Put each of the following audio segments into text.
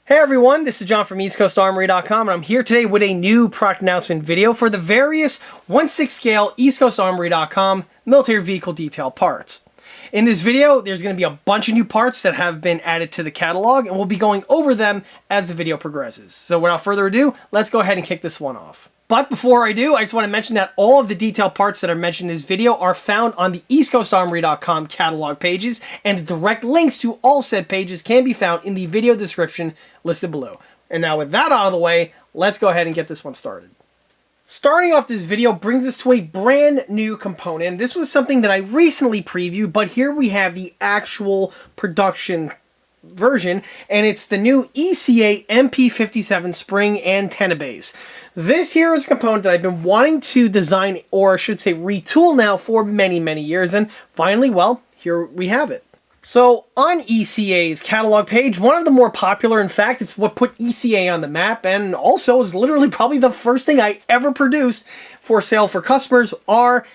Hey everyone, this is John from EastCoastArmory.com, and I'm here today with a new product announcement video for the various 1/6 scale EastCoastArmory.com military vehicle detail parts. In this video, there's going to be a bunch of new parts that have been added to the catalog, and we'll be going over them as the video progresses. So without further ado, let's go ahead and kick this one off. But before I do, I just want to mention that all of the detail parts that are mentioned in this video are found on the EastCoastArmory.com catalog pages, and the direct links to all said pages can be found in the video description listed below. And now with that out of the way, let's go ahead and get this one started. Starting off this video brings us to a brand new component. This was something that I recently previewed, but here we have the actual production version, and it's the new ECA MP-37 spring antenna base. This here is a component that I've been wanting to design, or I should say retool now, for many years, and finally, well, here we have it. So on ECA's catalog page, one of the more popular, in fact, it's what put ECA on the map, and also is literally probably the first thing I ever produced for sale for customers, are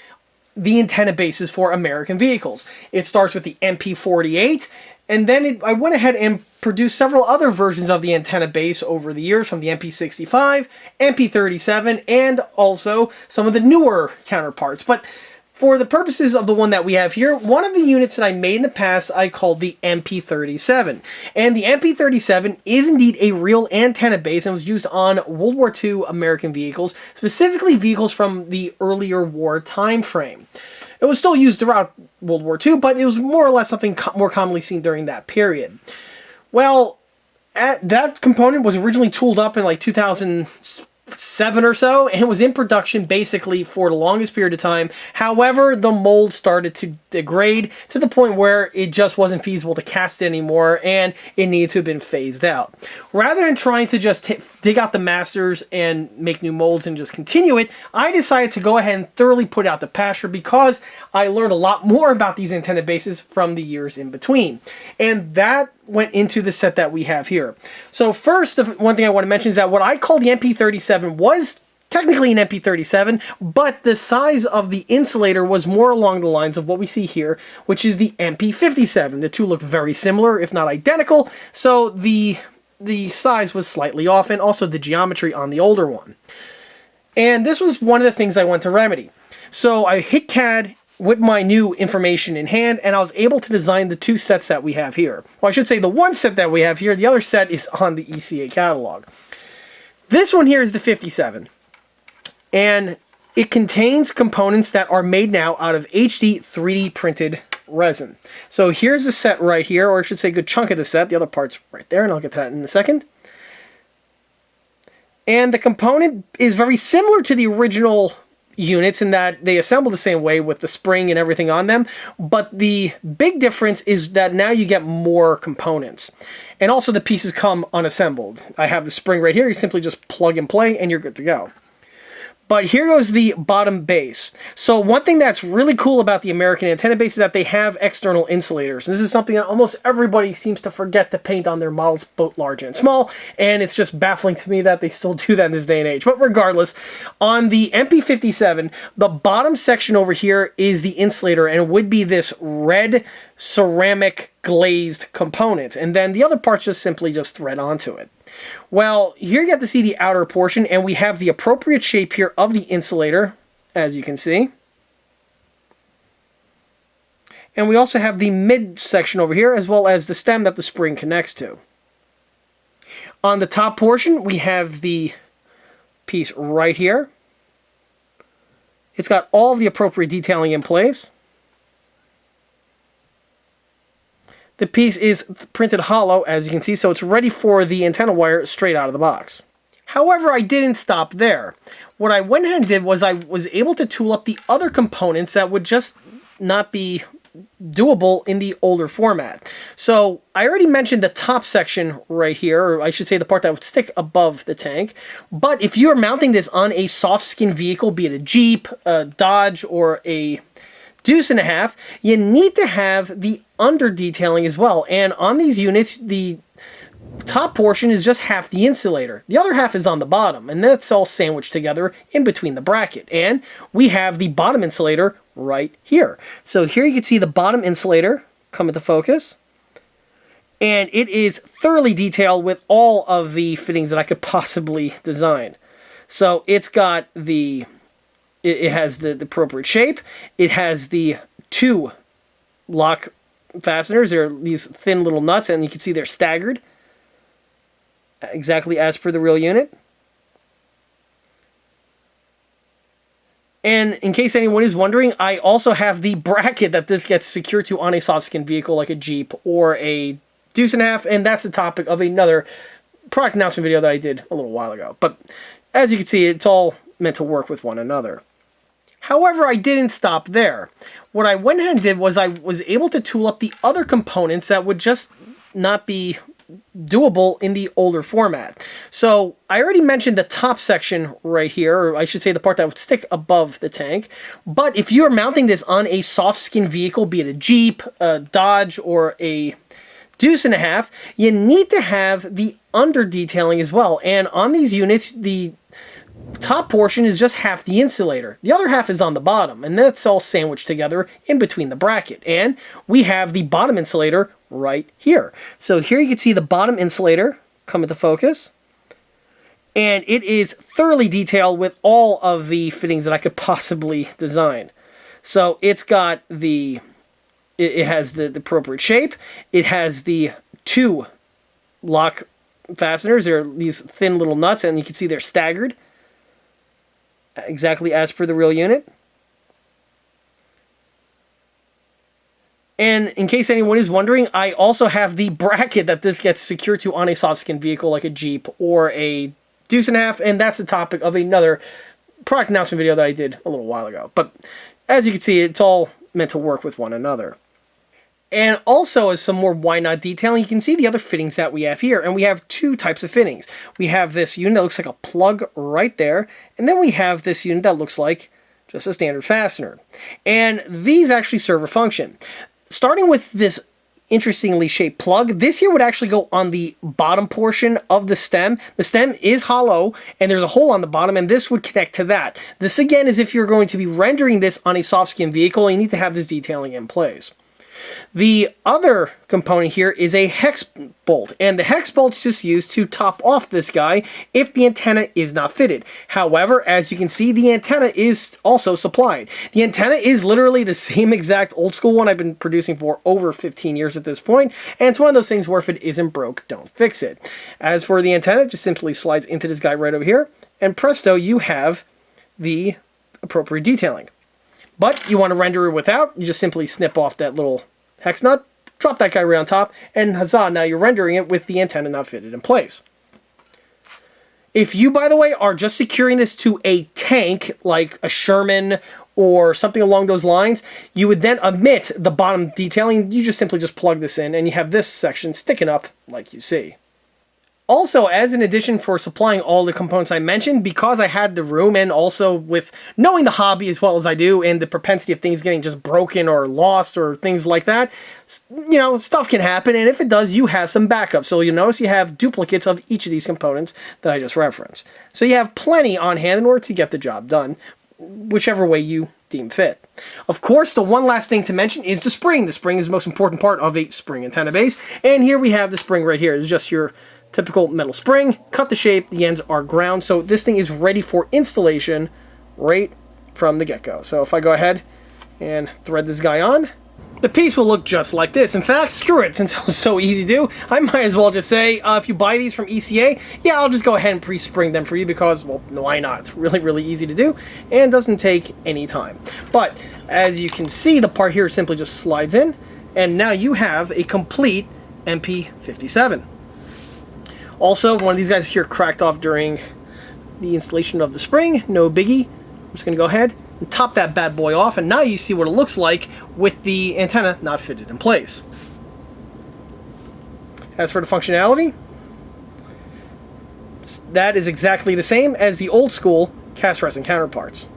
the antenna bases for American vehicles. It starts with the MP-48, and then I went ahead and produced several other versions of the antenna base over the years, from the MP-65, MP-37, and also some of the newer counterparts. But for the purposes of the one that we have here, one of the units that I made in the past I called the MP-37. And the MP-37 is indeed a real antenna base and was used on World War II American vehicles, specifically vehicles from the earlier war time frame. It was still used throughout World War II, but it was more or less something more commonly seen during that period. Well, that component was originally tooled up in like 2007 or so, and it was in production basically for the longest period of time. However, the mold started to degrade to the point where it just wasn't feasible to cast it anymore, and it needed to have been phased out. Rather than trying to just dig out the masters and make new molds and just continue it, I decided to go ahead and thoroughly put out the pasture, because I learned a lot more about these antenna bases from the years in between. And that went into the set that we have here. So first, one thing I want to mention is that what I call the MP-37 was technically an MP-37, but the size of the insulator was more along the lines of what we see here, which is the MP-57. The two look very similar, if not identical, so the size was slightly off, and also the geometry on the older one. And this was one of the things I wanted to remedy. So I hit CAD with my new information in hand, and I was able to design the two sets that we have here. Well, I should say the one set that we have here, the other set is on the ECA catalog. This one here is the 57, and it contains components that are made now out of HD 3D printed resin. So here's the set right here, or I should say a good chunk of the set. The other part's right there, and I'll get to that in a second. And the component is very similar to the original units in that they assemble the same way with the spring and everything on them, but the big difference is that now you get more components, and also the pieces come unassembled. I have the spring right here. You simply just plug and play and you're good to go. But here goes the bottom base. So one thing that's really cool about the American antenna base is that they have external insulators. This is something that almost everybody seems to forget to paint on their models, both large and small, and it's just baffling to me that they still do that in this day and age. But regardless, on the MP-57, the bottom section over here is the insulator, and it would be this red ceramic glazed component, and then the other parts just simply just thread onto it. Well, here you get to see the outer portion, and we have the appropriate shape here of the insulator, as you can see. And we also have the mid section over here, as well as the stem that the spring connects to. On the top portion, we have the piece right here. It's got all of the appropriate detailing in place. The piece is printed hollow, as you can see, so it's ready for the antenna wire straight out of the box. However, I didn't stop there. What I went ahead and did was I was able to tool up the other components that would just not be doable in the older format. So I already mentioned the top section right here, or I should say the part that would stick above the tank. But if you're mounting this on a soft skin vehicle, be it a Jeep, a Dodge, or a Deuce and a Half, you need to have the under detailing as well. And on these units, the top portion is just half the insulator. The other half is on the bottom, and that's all sandwiched together in between the bracket. And we have the bottom insulator right here. So here you can see the bottom insulator come into focus. And it is thoroughly detailed with all of the fittings that I could possibly design. So it's got it has the appropriate shape. It has the 2 lock fasteners. They're these thin little nuts, and you can see they're staggered exactly as per the real unit. And in case anyone is wondering, I also have the bracket that this gets secured to on a soft skin vehicle like a Jeep or a Deuce and a Half, and that's the topic of another product announcement video that I did a little while ago. But as you can see, it's all meant to work with one another. However, I didn't stop there. What I went ahead and did was I was able to tool up the other components that would just not be doable in the older format. So I already mentioned the top section right here, or I should say the part that would stick above the tank. But if you're mounting this on a soft skin vehicle, be it a Jeep, a Dodge, or a Deuce and a Half, you need to have the under detailing as well. And on these units, the top portion is just half the insulator. The other half is on the bottom, and that's all sandwiched together in between the bracket. And we have the bottom insulator right here. So here you can see the bottom insulator come into focus. And it is thoroughly detailed with all of the fittings that I could possibly design. So it's got it has the appropriate shape. It has the 2 lock fasteners. They're these thin little nuts, and you can see they're staggered exactly as per the real unit. And in case anyone is wondering, I also have the bracket that this gets secured to on a soft skin vehicle like a Jeep or a Deuce and a Half, and that's the topic of another product announcement video that I did a little while ago. But as you can see, it's all meant to work with one another. And also, as some more why not detailing, you can see the other fittings that we have here. And we have 2 types of fittings. We have this unit that looks like a plug right there. And then we have this unit that looks like just a standard fastener. And these actually serve a function. Starting with this interestingly shaped plug, this here would actually go on the bottom portion of the stem. The stem is hollow, and there's a hole on the bottom, and this would connect to that. This, again, is if you're going to be rendering this on a soft skin vehicle, you need to have this detailing in place. The other component here is a hex bolt, and the hex bolt's just used to top off this guy if the antenna is not fitted. However, as you can see, the antenna is also supplied. The antenna is literally the same exact old school one I've been producing for over 15 years at this point, and it's one of those things where if it isn't broke, don't fix it. As for the antenna, it just simply slides into this guy right over here, and presto, you have the appropriate detailing. But you want to render it without, you just simply snip off that little hex nut, drop that guy right on top, and huzzah, now you're rendering it with the antenna not fitted in place. If you, by the way, are just securing this to a tank, like a Sherman or something along those lines, you would then omit the bottom detailing. You just simply plug this in, and you have this section sticking up like you see. Also, as an addition for supplying all the components I mentioned, because I had the room, and also with knowing the hobby as well as I do, and the propensity of things getting just broken or lost or things like that, you know, stuff can happen, and if it does, you have some backup. So you'll notice you have duplicates of each of these components that I just referenced. So you have plenty on hand in order to get the job done, whichever way you deem fit. Of course, the one last thing to mention is the spring. The spring is the most important part of a spring antenna base, and here we have the spring right here. It's just your typical metal spring, cut the shape, the ends are ground, so this thing is ready for installation right from the get-go. So if I go ahead and thread this guy on, the piece will look just like this. In fact, screw it, since it was so easy to do, I might as well just say, if you buy these from ECA, yeah, I'll just go ahead and pre-spring them for you because, well, why not? It's really, really easy to do, and doesn't take any time. But, as you can see, the part here simply just slides in, and now you have a complete MP-37. Also, one of these guys here cracked off during the installation of the spring. No biggie. I'm just going to go ahead and top that bad boy off, and now you see what it looks like with the antenna not fitted in place. As for the functionality, that is exactly the same as the old school cast resin counterparts.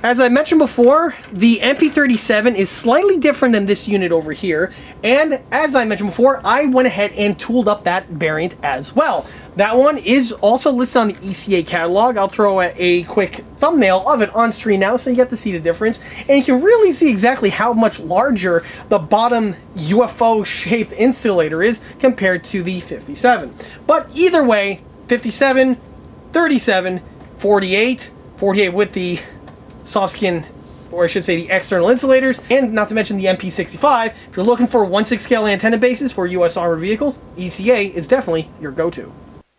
As I mentioned before, the MP-37 is slightly different than this unit over here, and as I mentioned before, I went ahead and tooled up that variant as well. That one is also listed on the ECA catalog. I'll throw a quick thumbnail of it on screen now so you get to see the difference, and you can really see exactly how much larger the bottom UFO-shaped insulator is compared to the 57. But either way, 57, 37, 48 with the soft skin, or I should say the external insulators, and not to mention the MP-65. If you're looking for 1/6 scale antenna bases for US armored vehicles, ECA is definitely your go-to.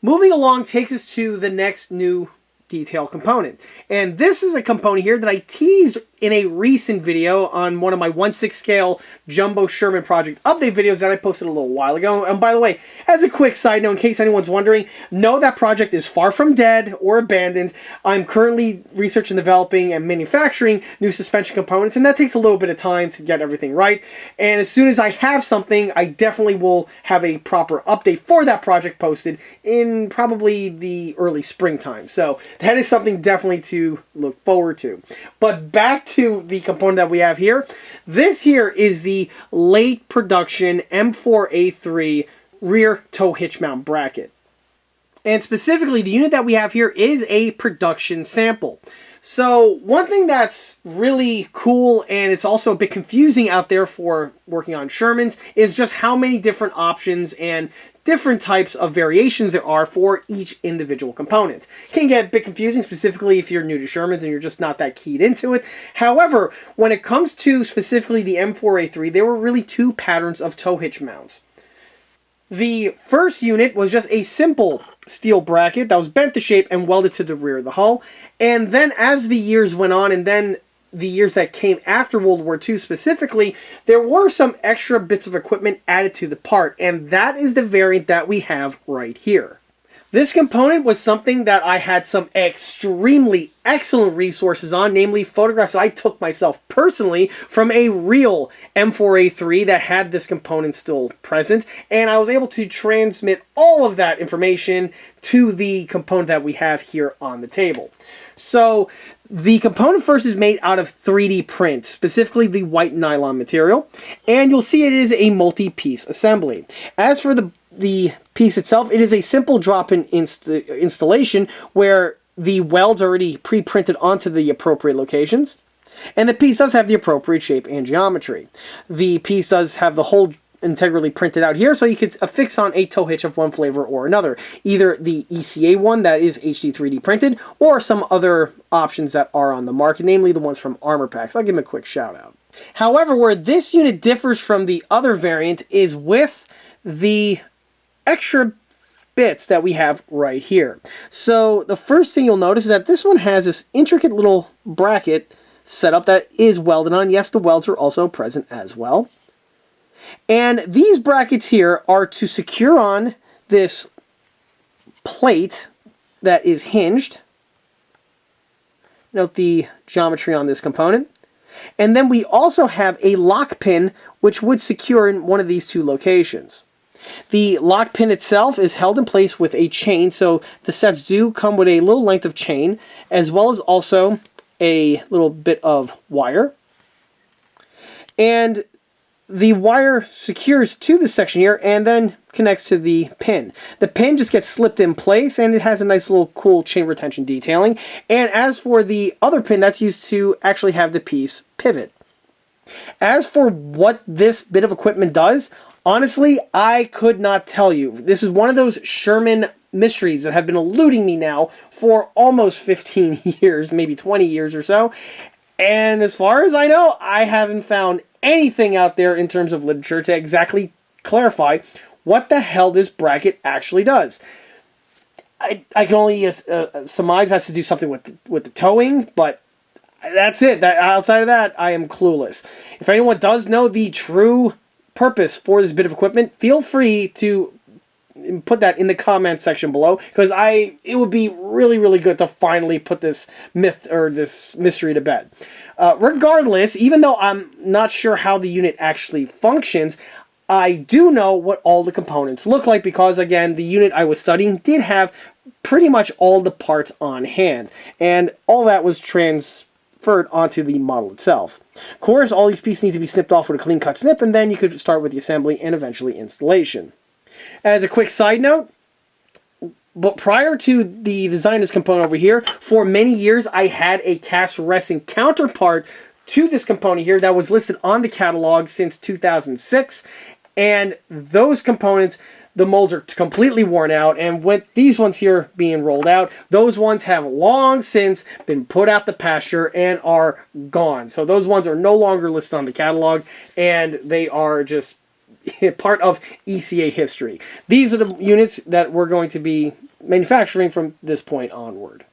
Moving along takes us to the next new detail component. And this is a component here that I teased in a recent video on one of my 1/6 scale jumbo Sherman project update videos that I posted a little while ago. And by the way, as a quick side note, in case anyone's wondering, no, that project is far from dead or abandoned. I'm currently researching, developing, and manufacturing new suspension components, and that takes a little bit of time to get everything right. And as soon as I have something, I definitely will have a proper update for that project posted in probably the early springtime. So that is something definitely to look forward to. But back to the component that we have here. This here is the late production M4A3 rear tow hitch mount bracket. And specifically, the unit that we have here is a production sample. So one thing that's really cool, and it's also a bit confusing out there for working on Shermans, is just how many different options and different types of variations there are for each individual component. Can get a bit confusing, specifically if you're new to Shermans and you're just not that keyed into it. However, when it comes to specifically the M4A3, there were really two patterns of tow hitch mounts. The first unit was just a simple steel bracket that was bent to shape and welded to the rear of the hull. And then as the years went on, and then the years that came after World War II specifically, there were some extra bits of equipment added to the part, and that is the variant that we have right here. This component was something that I had some extremely excellent resources on, namely photographs I took myself personally from a real M4A3 that had this component still present, and I was able to transmit all of that information to the component that we have here on the table. So the component first is made out of 3D print, specifically the white nylon material, and you'll see it is a multi-piece assembly. As for the piece itself, it is a simple drop-in installation where the welds are already pre-printed onto the appropriate locations, and the piece does have the appropriate shape and geometry. The piece does have the hole integrally printed out here, so you could affix on a tow hitch of one flavor or another. Either the ECA one that is HD 3D printed, or some other options that are on the market, namely the ones from Armor Packs. I'll give them a quick shout out. However, where this unit differs from the other variant is with the extra bits that we have right here. So the first thing you'll notice is that this one has this intricate little bracket setup that is welded on. Yes, the welds are also present as well. And these brackets here are to secure on this plate that is hinged. Note the geometry on this component. And then we also have a lock pin which would secure in one of these two locations. The lock pin itself is held in place with a chain, so the sets do come with a little length of chain, as well as also a little bit of wire. And the wire secures to this section here and then connects to the pin. The pin just gets slipped in place, and it has a nice little cool chain retention detailing. And as for the other pin, that's used to actually have the piece pivot. As for what this bit of equipment does, honestly, I could not tell you. This is one of those Sherman mysteries that have been eluding me now for almost 15 years, maybe 20 years or so. And as far as I know, I haven't found anything out there in terms of literature to exactly clarify what the hell this bracket actually does. I can only surmise it has to do something with the towing, but that's it. Outside of that, I am clueless. If anyone does know the true purpose for this bit of equipment, feel free to put that in the comment section below, because it would be really, really good to finally put this myth or this mystery to bed. Regardless, even though I'm not sure how the unit actually functions, I do know what all the components look like, because again, the unit I was studying did have pretty much all the parts on hand, and all that was transferred transferred onto the model itself. Of course, all these pieces need to be snipped off with a clean cut snip, and then you could start with the assembly and eventually installation. As a quick side note, but prior to the design of this component over here, for many years I had a cast resin counterpart to this component here that was listed on the catalog since 2006, and those components, the molds are completely worn out, and with these ones here being rolled out, those ones have long since been put out the pasture and are gone. So those ones are no longer listed on the catalog, and they are just part of ECA history. These are the units that we're going to be manufacturing from this point onward.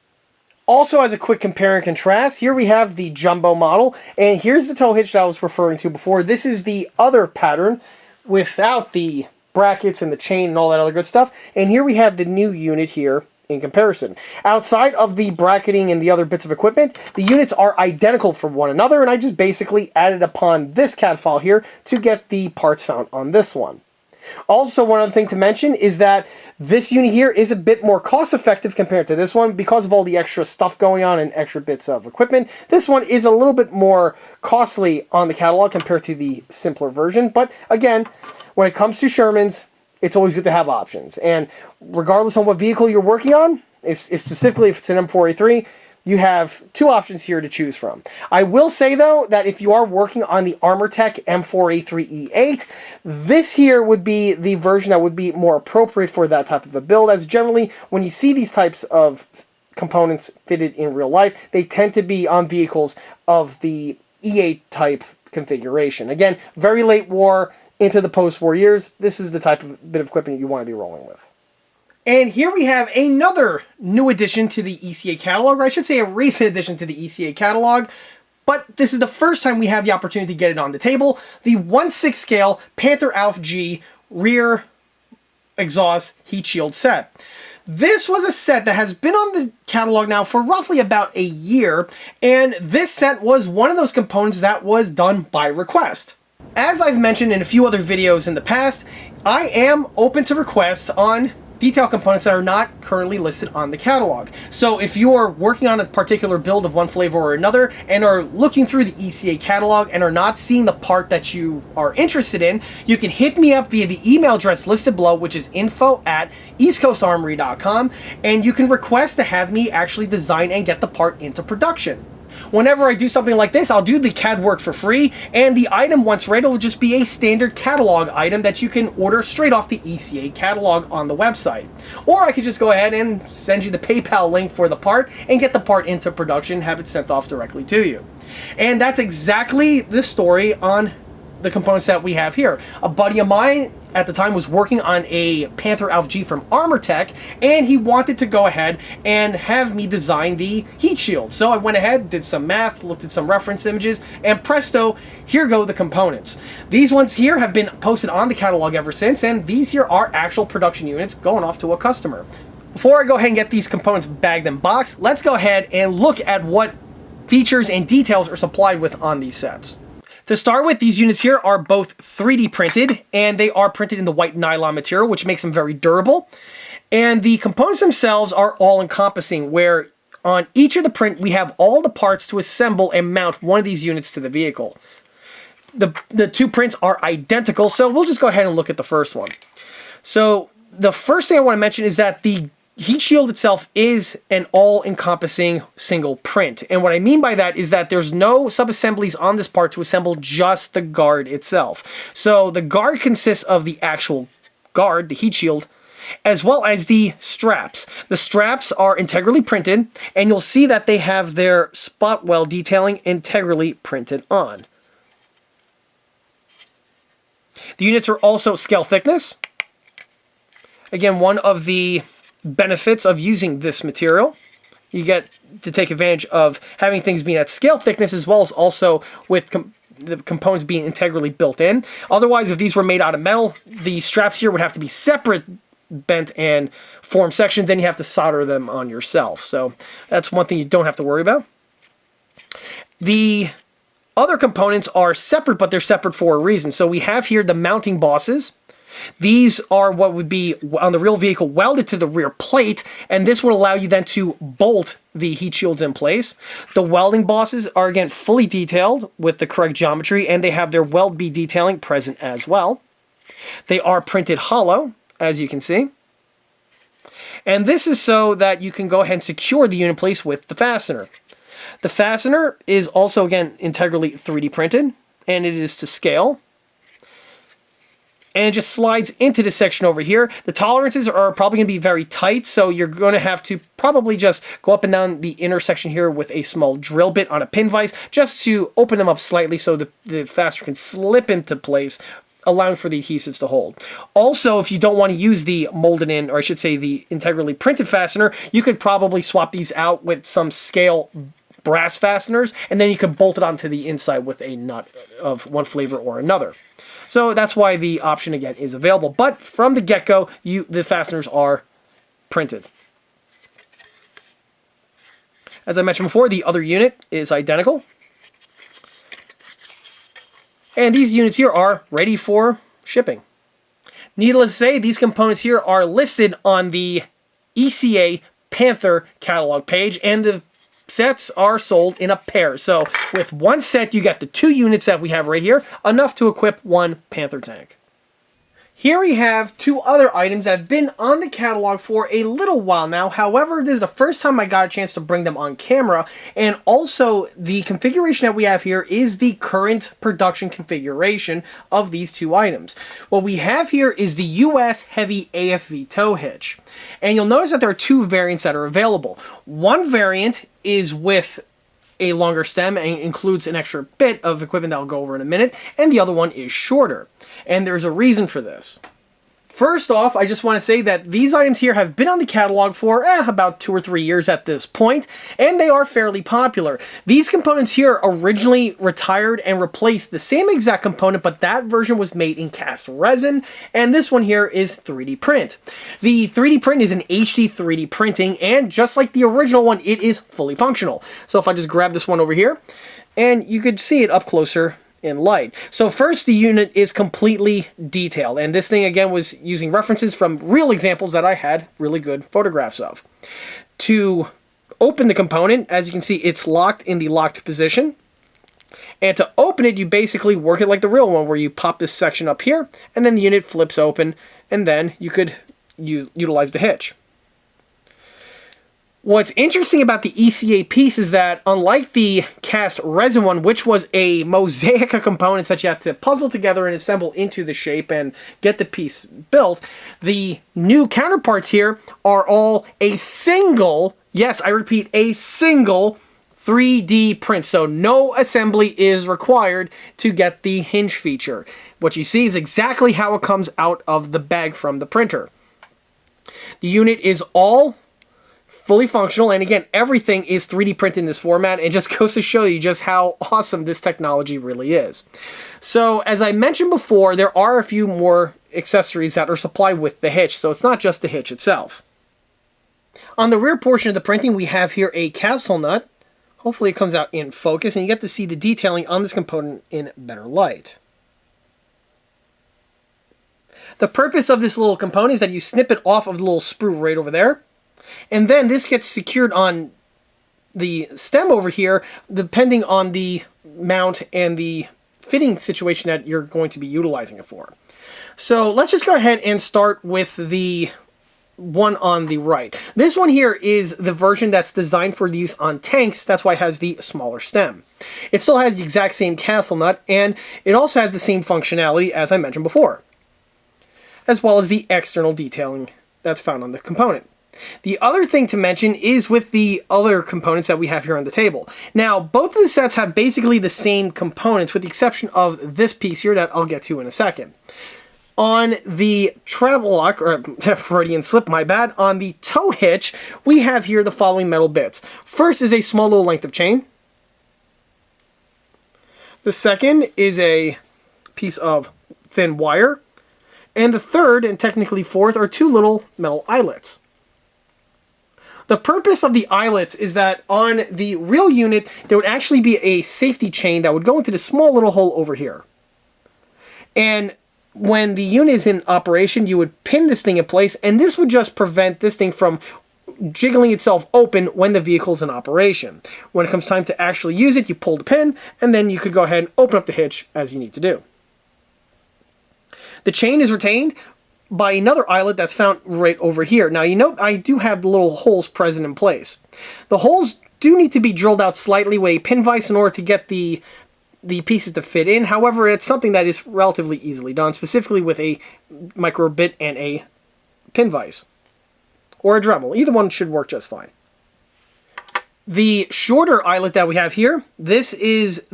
Also, as a quick compare and contrast, here we have the jumbo model, and here's the tow hitch that I was referring to before. This is the other pattern without the brackets and the chain and all that other good stuff, and here we have the new unit here in comparison. Outside of the bracketing and the other bits of equipment, the units are identical for one another, and I just basically added upon this CAD file here to get the parts found on this one. Also, one other thing to mention is that this unit here is a bit more cost effective compared to this one because of all the extra stuff going on and extra bits of equipment. This one is a little bit more costly on the catalog compared to the simpler version, but again, when it comes to Shermans, it's always good to have options. And regardless on what vehicle you're working on, specifically if it's an M4A3, you have two options here to choose from. I will say, though, that if you are working on the ArmorTech M4A3E8, this here would be the version that would be more appropriate for that type of a build, as generally, when you see these types of components fitted in real life, they tend to be on vehicles of the E8 type configuration. Again, very late war, into the post-war years, this is the type of bit of equipment you want to be rolling with. And here we have another new addition to the ECA catalog, or I should say a recent addition to the ECA catalog, but this is the first time we have the opportunity to get it on the table, the 1/6 scale Panther AFV rear exhaust heat shield set. This was a set that has been on the catalog now for roughly about a year, and this set was one of those components that was done by request. As I've mentioned in a few other videos in the past, I am open to requests on detail components that are not currently listed on the catalog. So if you're working on a particular build of one flavor or another and are looking through the ECA catalog and are not seeing the part that you are interested in, you can hit me up via the email address listed below, which is info@eastcoastarmory.com, and you can request to have me actually design and get the part into production. Whenever I do something like this, I'll do the CAD work for free, and the item, once ready, will just be a standard catalog item that you can order straight off the ECA catalog on the website. Or I could just go ahead and send you the PayPal link for the part and get the part into production, have it sent off directly to you. And that's exactly the story on the components that we have here. A buddy of mine at the time was working on a Panther AFV from ArmorTech, and he wanted to go ahead and have me design the heat shield. So I went ahead, did some math, looked at some reference images, and presto, here go the components. These ones here have been posted on the catalog ever since, and these here are actual production units going off to a customer. Before I go ahead and get these components bagged and boxed, let's go ahead and look at what features and details are supplied with on these sets. To start with, these units here are both 3D printed, and they are printed in the white nylon material, which makes them very durable. And the components themselves are all-encompassing, where on each of the print, we have all the parts to assemble and mount one of these units to the vehicle. The two prints are identical, so we'll just go ahead and look at the first one. So the first thing I want to mention is that the heat shield itself is an all-encompassing single print. And what I mean by that is that there's no sub-assemblies on this part to assemble just the guard itself. So the guard consists of the actual guard, the heat shield, as well as the straps. The straps are integrally printed, and you'll see that they have their spot weld detailing integrally printed on. The units are also scale thickness. Again, one of the benefits of using this material. You get to take advantage of having things being at scale thickness, as well as also with the components being integrally built in. Otherwise, if these were made out of metal, the straps here would have to be separate, bent and form sections, then you have to solder them on yourself. So that's one thing you don't have to worry about. The other components are separate, but they're separate for a reason. So we have here the mounting bosses. These are what would be on the real vehicle welded to the rear plate, and this would allow you then to bolt the heat shields in place. The welding bosses are again fully detailed with the correct geometry, and they have their weld bead detailing present as well. They are printed hollow, as you can see. And this is so that you can go ahead and secure the unit place with the fastener. The fastener is also, again, integrally 3D printed, and it is to scale. And it just slides into this section over here. The tolerances are probably going to be very tight, so you're going to have to probably just go up and down the intersection here with a small drill bit on a pin vise, just to open them up slightly so the fastener can slip into place, allowing for the adhesives to hold. Also, if you don't want to use the molded in, or I should say the integrally printed fastener, you could probably swap these out with some scale brass fasteners, and then you could bolt it onto the inside with a nut of one flavor or another. So that's why the option, again, is available. But from the get-go, the fasteners are printed. As I mentioned before, the other unit is identical. And these units here are ready for shipping. Needless to say, these components here are listed on the ECA Panther catalog page, and the sets are sold in a pair. So with one set, you get the 2 units that we have right here, enough to equip one Panther tank. Here we have 2 other items that have been on the catalog for a little while now. However, this is the first time I got a chance to bring them on camera, and also the configuration that we have here is the current production configuration of these 2 items. What we have here is the US Heavy AFV tow hitch, and you'll notice that there are 2 variants that are available. One variant is with a longer stem and includes an extra bit of equipment that I'll go over in a minute, and the other one is shorter. And there's a reason for this. First off, I just want to say that these items here have been on the catalog for about 2 or 3 years at this point, and they are fairly popular. These components here originally retired and replaced the same exact component, but that version was made in cast resin, and this one here is 3D print. The 3D print is an HD 3D printing, and just like the original one, it is fully functional. So if I just grab this one over here, and you could see it up closer in light. So first, the unit is completely detailed, and this thing again was using references from real examples that I had really good photographs of. To open the component, as you can see, it's locked in the locked position, and to open it, you basically work it like the real one, where you pop this section up here, and then the unit flips open, and then you could utilize the hitch. What's interesting about the ECA piece is that, unlike the cast resin one, which was a mosaic of components that you had to puzzle together and assemble into the shape and get the piece built, the new counterparts here are all a single, yes, I repeat, a single 3D print. So no assembly is required to get the hinge feature. What you see is exactly how it comes out of the bag from the printer. The unit is all fully functional, and again, everything is 3D printed in this format, and it just goes to show you just how awesome this technology really is. So, as I mentioned before, there are a few more accessories that are supplied with the hitch, so it's not just the hitch itself. On the rear portion of the printing, we have here a capsule nut. Hopefully it comes out in focus, and you get to see the detailing on this component in better light. The purpose of this little component is that you snip it off of the little sprue right over there, and then this gets secured on the stem over here, depending on the mount and the fitting situation that you're going to be utilizing it for. So let's just go ahead and start with the one on the right. This one here is the version that's designed for use on tanks. That's why it has the smaller stem. It still has the exact same castle nut, and it also has the same functionality as I mentioned before, as well as the external detailing that's found on the component. The other thing to mention is with the other components that we have here on the table. Now, both of the sets have basically the same components, with the exception of this piece here that I'll get to in a second. On the travel lock, or Freudian slip, my bad, on the tow hitch, we have here the following metal bits. First is a small little length of chain. The second is a piece of thin wire. And the third, and technically fourth, are 2 little metal eyelets. The purpose of the eyelets is that on the real unit, there would actually be a safety chain that would go into this small little hole over here. And when the unit is in operation, you would pin this thing in place, and this would just prevent this thing from jiggling itself open when the vehicle's in operation. When it comes time to actually use it, you pull the pin, and then you could go ahead and open up the hitch as you need to do. The chain is retained by another eyelet that's found right over here. Now, you know, I do have the little holes present in place. The holes do need to be drilled out slightly with a pin vise in order to get the pieces to fit in. However, it's something that is relatively easily done, specifically with a micro bit and a pin vise. Or a Dremel. Either one should work just fine. The shorter eyelet that we have here, this is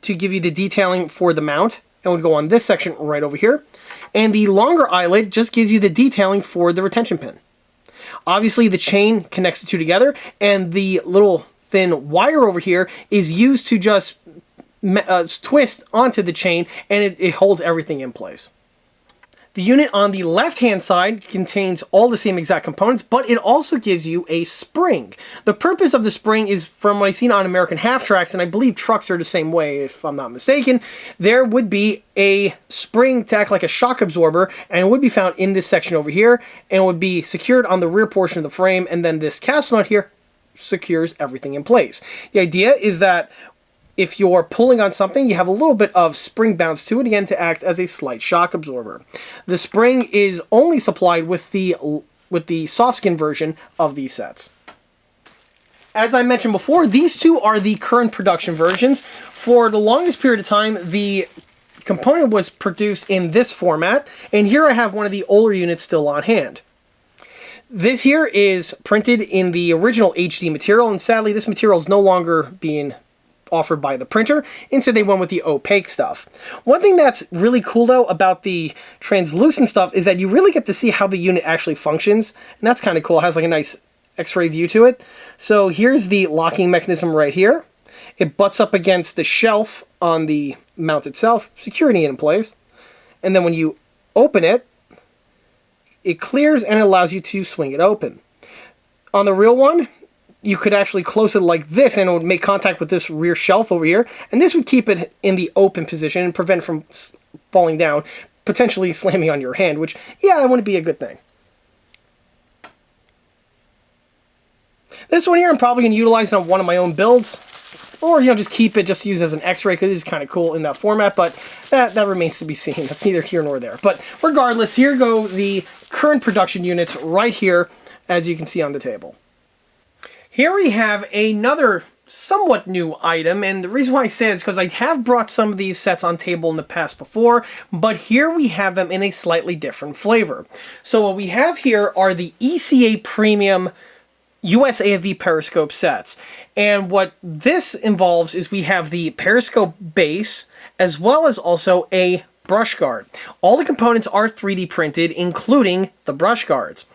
to give you the detailing for the mount, and would go on this section right over here. And the longer eyelet just gives you the detailing for the retention pin. Obviously, the chain connects the two together, and the little thin wire over here is used to just twist onto the chain, and it holds everything in place. The unit on the left-hand side contains all the same exact components, but it also gives you a spring. The purpose of the spring is, from what I've seen on American half-tracks, and I believe trucks are the same way, if I'm not mistaken, there would be a spring to act like a shock absorber, and it would be found in this section over here, and it would be secured on the rear portion of the frame, and then this castle nut here secures everything in place. The idea is that if you're pulling on something, you have a little bit of spring bounce to it, again, to act as a slight shock absorber. The spring is only supplied with the soft skin version of these sets. As I mentioned before, these two are the current production versions. For the longest period of time, the component was produced in this format, and here I have one of the older units still on hand. This here is printed in the original HD material, and sadly, this material is no longer being offered by the printer. Instead, they went with the opaque stuff. One thing that's really cool, though, about the translucent stuff is that you really get to see how the unit actually functions, and that's kind of cool. It has like a nice X-ray view to it. So here's the locking mechanism right here. It butts up against the shelf on the mount itself, securing it in place. And then when you open it, it clears and it allows you to swing it open. On the real one, you could actually close it like this, and it would make contact with this rear shelf over here, and this would keep it in the open position and prevent it from falling down, potentially slamming on your hand, which, yeah, that wouldn't be a good thing. This one here I'm probably going to utilize on one of my own builds, or, just keep it, just use as an X-ray, because it is kind of cool in that format, but that remains to be seen. That's neither here nor there. But regardless, here go the current production units right here, as you can see on the table. Here we have another somewhat new item, and the reason why I say it is because I have brought some of these sets on table in the past before, but here we have them in a slightly different flavor. So what we have here are the ECA Premium US AFV periscope sets, and what this involves is we have the periscope base as well as also a brush guard. All the components are 3D printed, including the brush guards.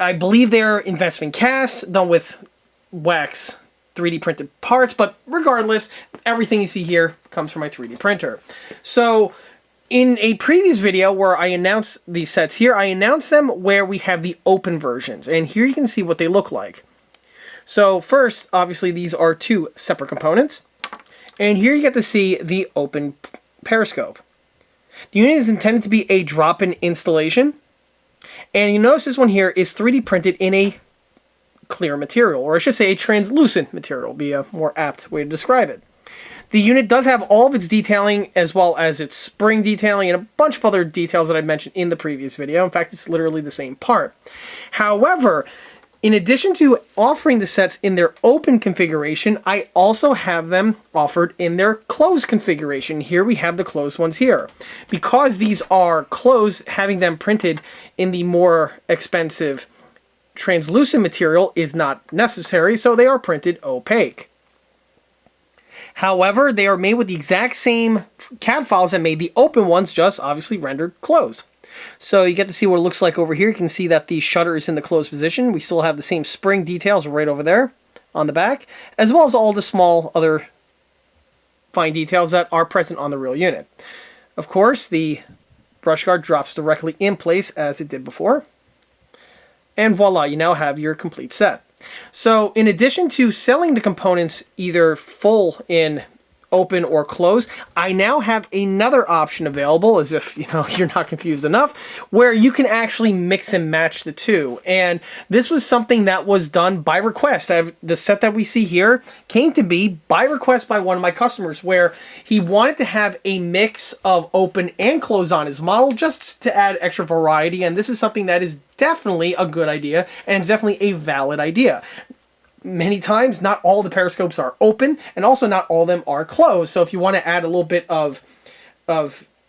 I believe they're investment casts done with wax 3D printed parts, but regardless, everything you see here comes from my 3D printer. So in a previous video where I announced these sets here, I announced them where we have the open versions, and here you can see what they look like. So first, obviously, these are two separate components, and here you get to see the open periscope. The unit is intended to be a drop-in installation, and you notice this one here is 3D printed in a clear material, or I should say a translucent material, be a more apt way to describe it. The unit does have all of its detailing, as well as its spring detailing, and a bunch of other details that I mentioned in the previous video. In fact, it's literally the same part. However, in addition to offering the sets in their open configuration, I also have them offered in their closed configuration. Here we have the closed ones here. Because these are closed, having them printed in the more expensive translucent material is not necessary, so they are printed opaque. However, they are made with the exact same CAD files that made the open ones, just obviously rendered closed. So you get to see what it looks like over here. You can see that the shutter is in the closed position. We still have the same spring details right over there on the back, as well as all the small other fine details that are present on the real unit. Of course, the brush guard drops directly in place as it did before. And voila, you now have your complete set. So in addition to selling the components either full in open or close. I now have another option available, as if you're not confused enough, where you can actually mix and match the two. And this was something that was done by request. The set that we see here came to be by request by one of my customers, where he wanted to have a mix of open and close on his model just to add extra variety. And this is something that is definitely a good idea, and it's definitely a valid idea. Many times, not all the periscopes are open, and also not all of them are closed. So if you want to add a little bit of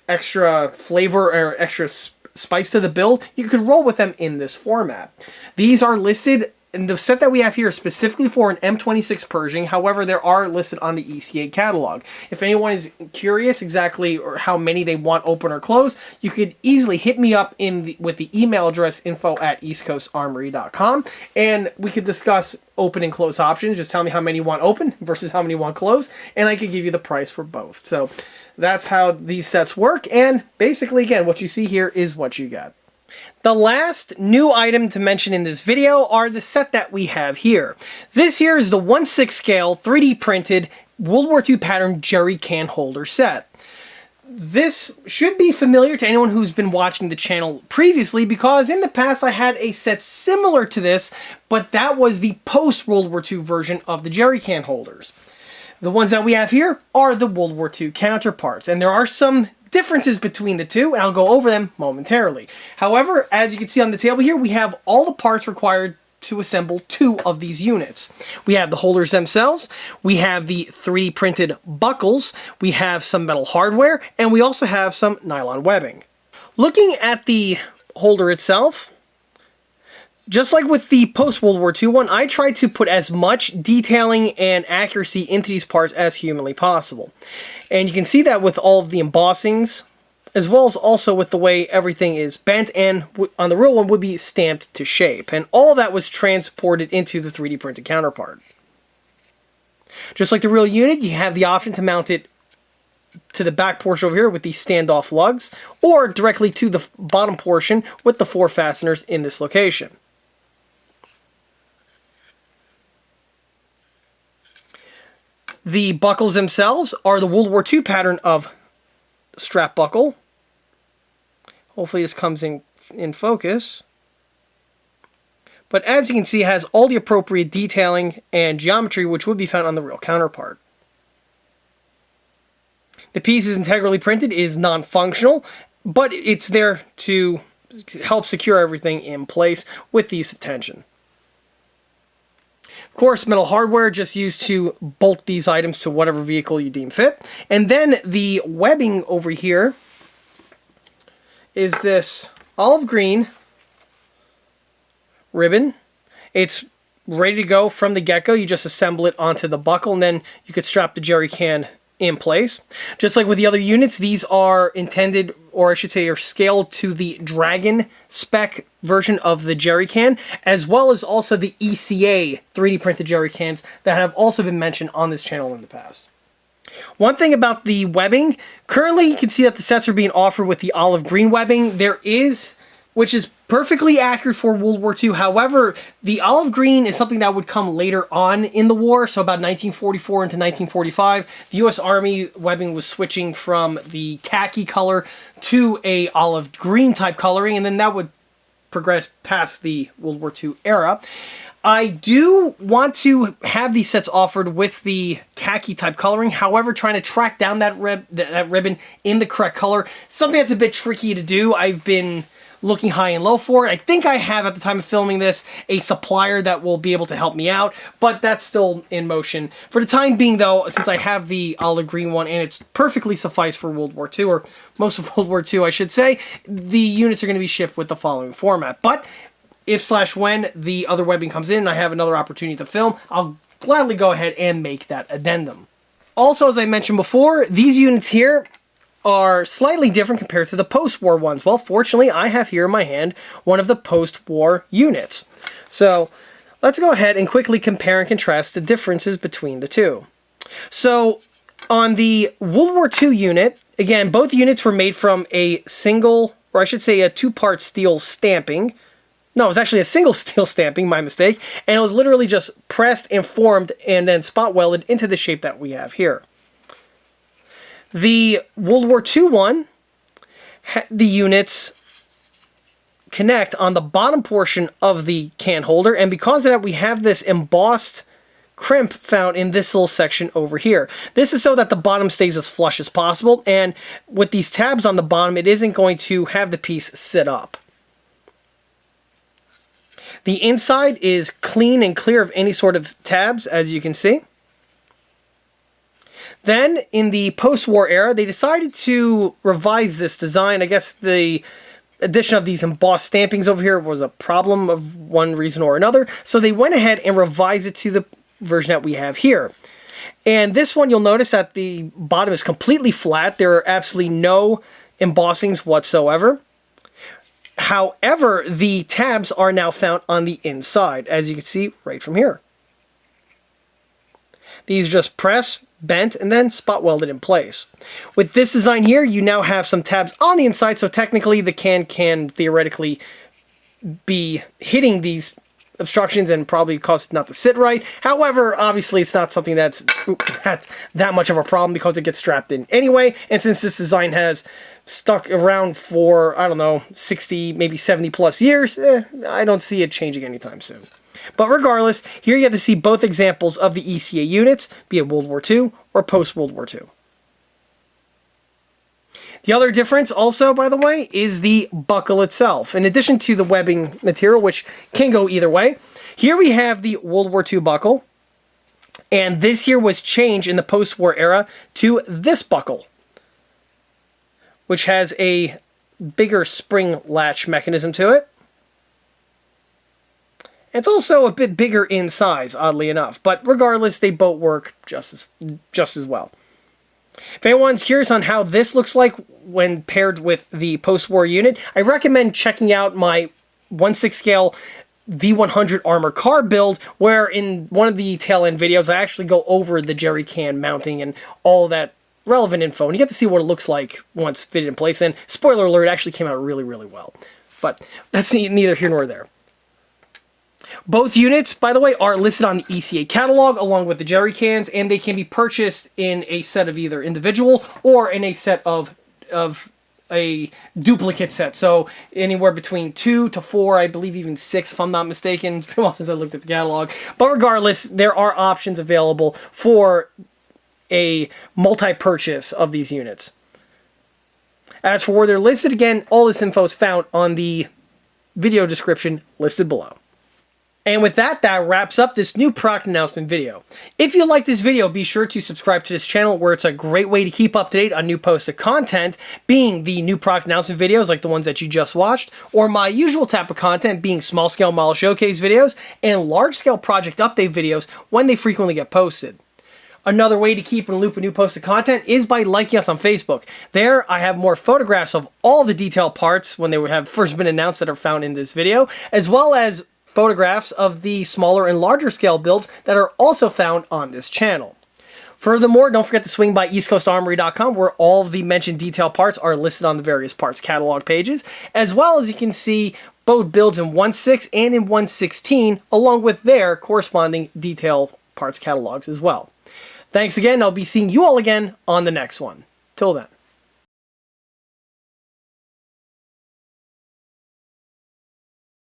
extra flavor or extra spice to the build, you could roll with them in this format. These are listed, and the set that we have here is specifically for an M26 Pershing. However, there are listed on the ECA catalog. If anyone is curious exactly or how many they want open or closed, you could easily hit me up with the email address info@eastcoastarmory.com, and we could discuss open and close options. Just tell me how many you want open versus how many you want closed, and I could give you the price for both. So that's how these sets work, and basically, again, what you see here is what you got. The last new item to mention in this video are the set that we have here. This here is the 1/6 scale 3D printed World War II pattern jerry can holder set. This should be familiar to anyone who's been watching the channel previously, because in the past I had a set similar to this, but that was the post-World War II version of the jerry can holders. The ones that we have here are the World War II counterparts, and there are some differences between the two, and I'll go over them momentarily. However, as you can see on the table here, we have all the parts required to assemble two of these units. We have the holders themselves, we have the 3D printed buckles, we have some metal hardware, and we also have some nylon webbing. Looking at the holder itself, just like with the post-World War II one, I tried to put as much detailing and accuracy into these parts as humanly possible. And you can see that with all of the embossings, as well as also with the way everything is bent, and on the real one would be stamped to shape. And all that was transported into the 3D printed counterpart. Just like the real unit, you have the option to mount it to the back portion over here with these standoff lugs, or directly to the bottom portion with the 4 fasteners in this location. The buckles themselves are the World War II pattern of strap buckle. Hopefully this comes in focus. But as you can see, it has all the appropriate detailing and geometry which would be found on the real counterpart. The piece is integrally printed, it is non-functional, but it's there to help secure everything in place with the use of tension. Of course, metal hardware just used to bolt these items to whatever vehicle you deem fit. And then the webbing over here is this olive green ribbon. It's ready to go from the get-go. You just assemble it onto the buckle, and then you could strap the jerry can in place. Just like with the other units, these are intended, or I should say are scaled to the Dragon spec version of the jerry can, as well as also the ECA 3D printed jerry cans that have also been mentioned on this channel in the past. One thing about the webbing, currently you can see that the sets are being offered with the olive green webbing. Which is perfectly accurate for World War II. However, the olive green is something that would come later on in the war, so about 1944 into 1945. The U.S. Army webbing was switching from the khaki color to a olive green type coloring, and then that would progress past the World War II era. I do want to have these sets offered with the khaki type coloring. However, trying to track down that ribbon in the correct color, something that's a bit tricky to do. I've been looking high and low for it. I think I have, at the time of filming this, a supplier that will be able to help me out, but that's still in motion. For the time being, though, since I have the olive green one, and it's perfectly suffice for World War II, or most of World War II, I should say, the units are going to be shipped with the following format. But if/when the other webbing comes in and I have another opportunity to film, I'll gladly go ahead and make that addendum. Also, as I mentioned before, these units here are slightly different compared to the post-war ones. Well, fortunately, I have here in my hand one of the post-war units. So let's go ahead and quickly compare and contrast the differences between the two. So on the World War II unit, again, both units were made from a single, or I should say a 2-part steel stamping. No, it was actually a single steel stamping, my mistake, and it was literally just pressed and formed and then spot welded into the shape that we have here. The World War II one, the units connect on the bottom portion of the can holder, and because of that we have this embossed crimp found in this little section over here. This is so that the bottom stays as flush as possible, and with these tabs on the bottom it isn't going to have the piece sit up. The inside is clean and clear of any sort of tabs, as you can see. Then in the post-war era they decided to revise this design. I guess the addition of these embossed stampings over here was a problem of one reason or another, so they went ahead and revised it to the version that we have here. And this one, you'll notice that the bottom is completely flat. There are absolutely no embossings whatsoever. However, the tabs are now found on the inside, as you can see right from here. These just press, bent, and then spot welded in place. With this design here, you now have some tabs on the inside, so technically the can theoretically be hitting these obstructions and probably cause it not to sit right. However, obviously it's not something that's that much of a problem because it gets strapped in anyway, and since this design has stuck around for, I don't know, 60, maybe 70 plus years, I don't see it changing anytime soon. But regardless, here you have to see both examples of the ECA units, be it World War II or post-World War II. The other difference also, by the way, is the buckle itself. In addition to the webbing material, which can go either way, here we have the World War II buckle, and this here was changed in the post-war era to this buckle, which has a bigger spring latch mechanism to it. It's also a bit bigger in size, oddly enough, but regardless, they both work just as well. If anyone's curious on how this looks like when paired with the post-war unit, I recommend checking out my 1/6 scale V100 armor car build, where in one of the tail end videos I actually go over the jerry can mounting and all that relevant info, and you get to see what it looks like once fitted in place, and spoiler alert, it actually came out really, really well. But that's neither here nor there. Both units, by the way, are listed on the ECA catalog along with the jerry cans, and they can be purchased in a set of either individual or in a set of a duplicate set. So anywhere between 2 to 4, I believe even 6 if I'm not mistaken. It's been a while since I looked at the catalog. But regardless, there are options available for a multi-purchase of these units. As for where they're listed, again, all this info is found on the video description listed below. And with that, that wraps up this new product announcement video. If you like this video, be sure to subscribe to this channel, where it's a great way to keep up to date on new posted content, being the new product announcement videos like the ones that you just watched, or my usual type of content being small scale model showcase videos and large scale project update videos when they frequently get posted. Another way to keep in a loop of new posted content is by liking us on Facebook. There, I have more photographs of all the detailed parts when they would have first been announced that are found in this video, as well as photographs of the smaller and larger scale builds that are also found on this channel. Furthermore, don't forget to swing by eastcoastarmory.com, where all of the mentioned detailed parts are listed on the various parts catalog pages, as well as you can see both builds in 1/6 and in 1/16, along with their corresponding detail parts catalogs as well. Thanks again. I'll be seeing you all again on the next one. Till then.